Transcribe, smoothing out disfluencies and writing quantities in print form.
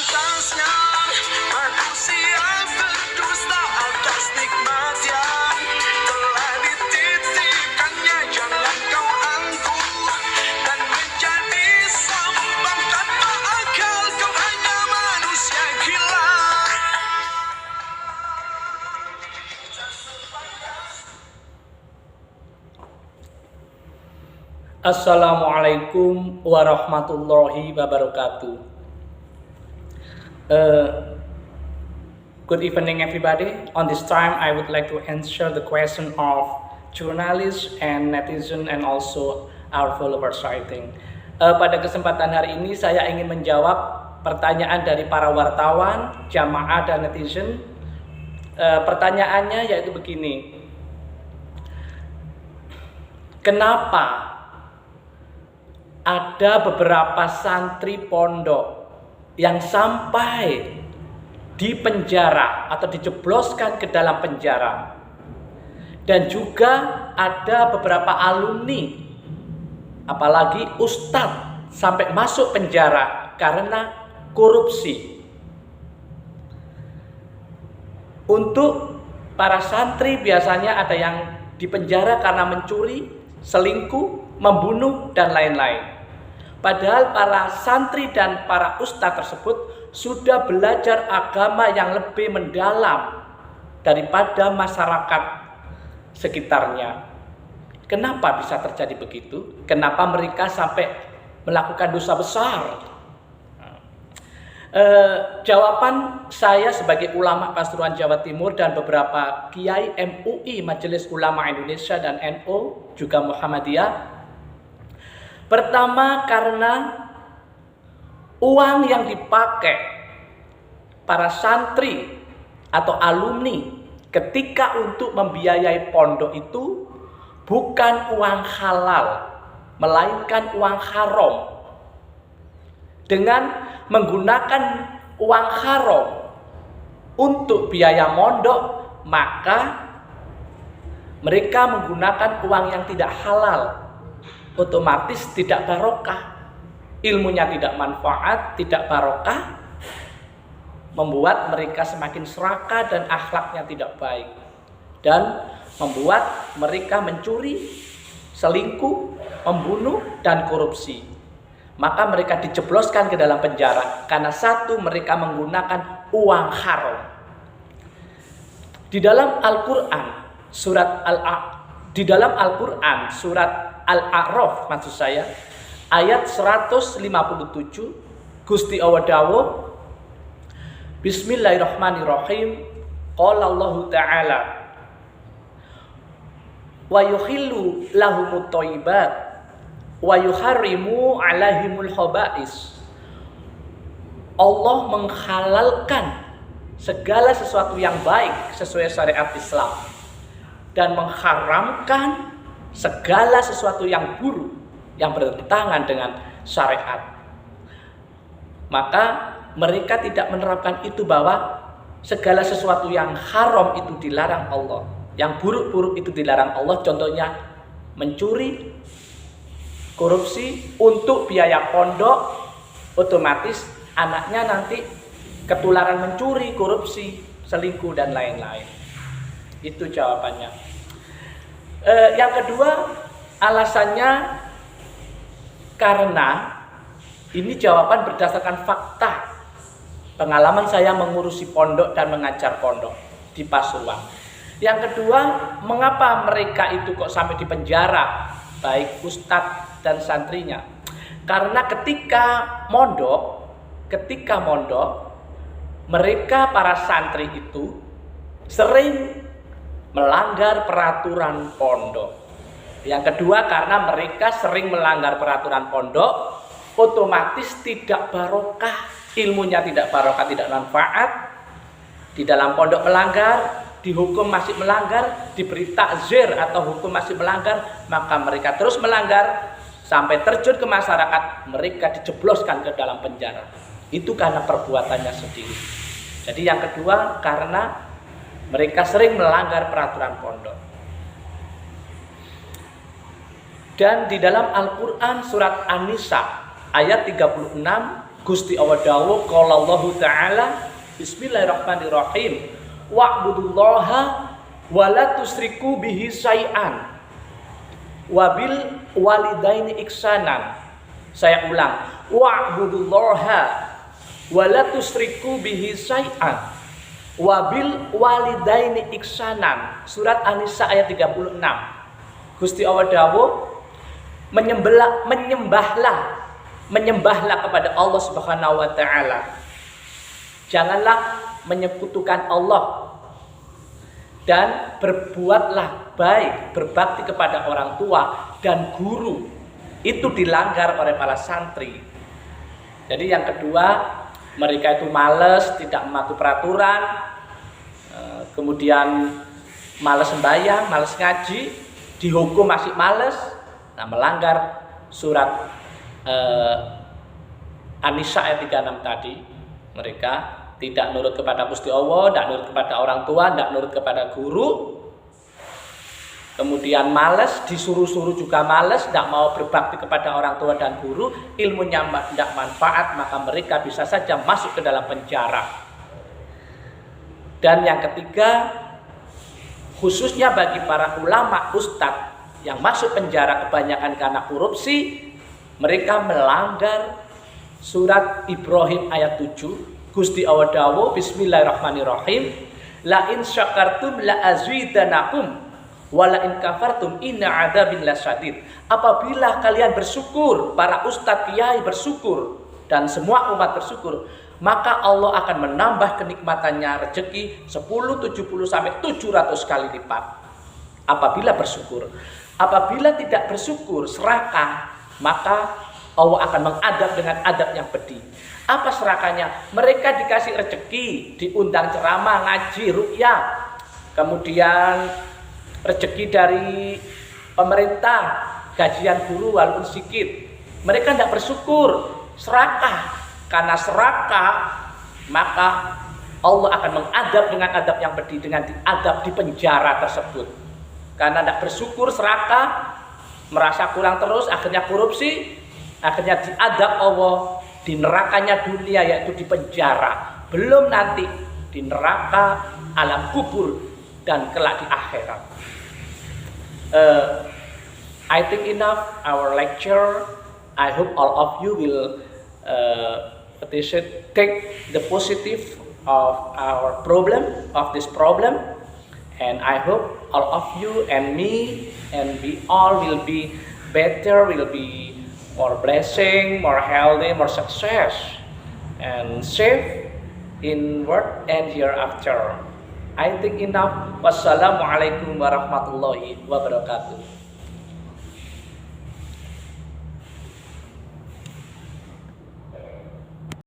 batasnya. Manusia berdusta atas nikmat yang telah dititipkannya. Jangan kau angkuh dan menjadi sombong tanpa akal. Kau hanya manusia gila. Assalamualaikum warahmatullahi wabarakatuh. Good evening, everybody. On this time, I would like to answer the question of journalists and netizen and also our followers, I think. Pada kesempatan hari ini, saya ingin menjawab pertanyaan dari para wartawan, jamaah dan netizen. Pertanyaannya yaitu begini: kenapa ada beberapa santri pondok yang sampai di penjara atau dijebloskan ke dalam penjara, dan juga ada beberapa alumni, apalagi ustadz, sampai masuk penjara karena korupsi. Untuk para santri biasanya ada yang dipenjara karena mencuri, selingkuh, membunuh, dan lain-lain. Padahal para santri dan para ustadz tersebut sudah belajar agama yang lebih mendalam daripada masyarakat sekitarnya. Kenapa bisa terjadi begitu? Kenapa mereka sampai melakukan dosa besar? Jawaban saya sebagai ulama Pasuruan Jawa Timur dan beberapa kiai MUI, Majelis Ulama Indonesia, dan NU juga Muhammadiyah. Pertama, karena uang yang dipakai para santri atau alumni ketika untuk membiayai pondok itu bukan uang halal, melainkan uang haram. Dengan menggunakan uang haram untuk biaya mondok, maka mereka menggunakan uang yang tidak halal. Otomatis tidak barokah, ilmunya tidak manfaat, tidak barokah, membuat mereka semakin serakah dan akhlaknya tidak baik, dan membuat mereka mencuri, selingkuh, membunuh, dan korupsi. Maka mereka dijebloskan ke dalam penjara karena satu, mereka menggunakan uang haram. Di dalam Al-Quran surat Al-A'raf, maksud saya, ayat 157, Gusti Allah dawuh, Bismillahirrahmanirrahim. Qala Allah Ta'ala, wa yuhillu lahumut thayyibat wa yuharrimu 'alaihimul khaba'is. Allah menghalalkan segala sesuatu yang baik sesuai syariat Islam dan mengharamkan segala sesuatu yang buruk yang bertentangan dengan syariat. Maka mereka tidak menerapkan itu, bahwa segala sesuatu yang haram itu dilarang Allah, yang buruk-buruk itu dilarang Allah. Contohnya mencuri, korupsi untuk biaya pondok, otomatis anaknya nanti ketularan mencuri, korupsi, selingkuh, dan lain-lain. Itu jawabannya. Yang kedua, alasannya karena ini jawaban berdasarkan fakta pengalaman saya mengurusi pondok dan mengajar pondok di Pasuruan. Yang kedua, mengapa mereka itu kok sampai di penjara, baik ustadz dan santrinya? Karena ketika mondok, mereka para santri itu sering melanggar peraturan pondok. Yang kedua, karena mereka sering melanggar peraturan pondok, otomatis tidak barokah, ilmunya tidak barokah, tidak manfaat. Di dalam pondok melanggar, dihukum masih melanggar, diberi takzir atau hukum masih melanggar, maka mereka terus melanggar sampai terjun ke masyarakat, mereka dijebloskan ke dalam penjara. Itu karena perbuatannya sendiri. Jadi yang kedua, karena mereka sering melanggar peraturan pondok. Dan di dalam Al-Quran surat An-Nisa ayat 36, Gusti Allah dawuh qala Allah taala bismillahirrahmanirrahim wa'budullaha wa la tusriku bihi syai'an wabil walidaini ihsanan. Saya ulang, wa'budullaha wa la tusriku bihi syai'an wabil walidaini ihsanan. Surat An-Nisa ayat 36. Gusti Allah dawuh menyembahlah kepada Allah Subhanahu wa taala. Janganlah menyekutukan Allah dan berbuatlah baik, berbakti kepada orang tua dan guru. Itu dilanggar oleh para santri. Jadi yang kedua, mereka itu malas, tidak mematuhi peraturan, kemudian malas sembahyang, malas ngaji, dihukum masih malas, melanggar surat An-Nisa ayat 36 tadi. Mereka tidak nurut kepada Gusti Allah, tidak nurut kepada orang tua, tidak nurut kepada guru. Kemudian malas, disuruh-suruh juga malas, tidak mau berbakti kepada orang tua dan guru, ilmunya tidak manfaat, maka mereka bisa saja masuk ke dalam penjara. Dan yang ketiga, khususnya bagi para ulama, ustadz yang masuk penjara kebanyakan karena korupsi, mereka melanggar surat Ibrahim ayat 7. Gusti Allah dawuh bismillahirrahmanirrahim la in syakartum la azidanakum wala in kafartum inna adzabin lasyadid. Apabila kalian bersyukur, para ustadz kiai bersyukur dan semua umat bersyukur, maka Allah akan menambah kenikmatannya rezeki 10, 70 sampai 700 kali lipat. Apabila bersyukur. Apabila tidak bersyukur, serakah, maka Allah akan mengadab dengan adab yang pedih. Apa serakahnya? Mereka dikasih rezeki, diundang ceramah, ngaji, ruqyah, kemudian rezeki dari pemerintah, gajian guru walaupun sedikit. Mereka tidak bersyukur, serakah. Karena serakah, maka Allah akan mengadab dengan adab yang pedih, dengan diadab di penjara tersebut. Karena tidak bersyukur, serakah, merasa kurang terus, akhirnya korupsi, akhirnya diadab Allah di nerakanya dunia, yaitu di penjara. Belum nanti di neraka alam kubur dan kelak di akhirat. I think enough our lecture. I hope all of you will take the positive of our problem, of this problem, and I hope all of you and me and we all will be better, will be more blessing, more healthy, more success, and safe in world and hereafter. I think enough. Wassalamualaikum warahmatullahi wabarakatuh.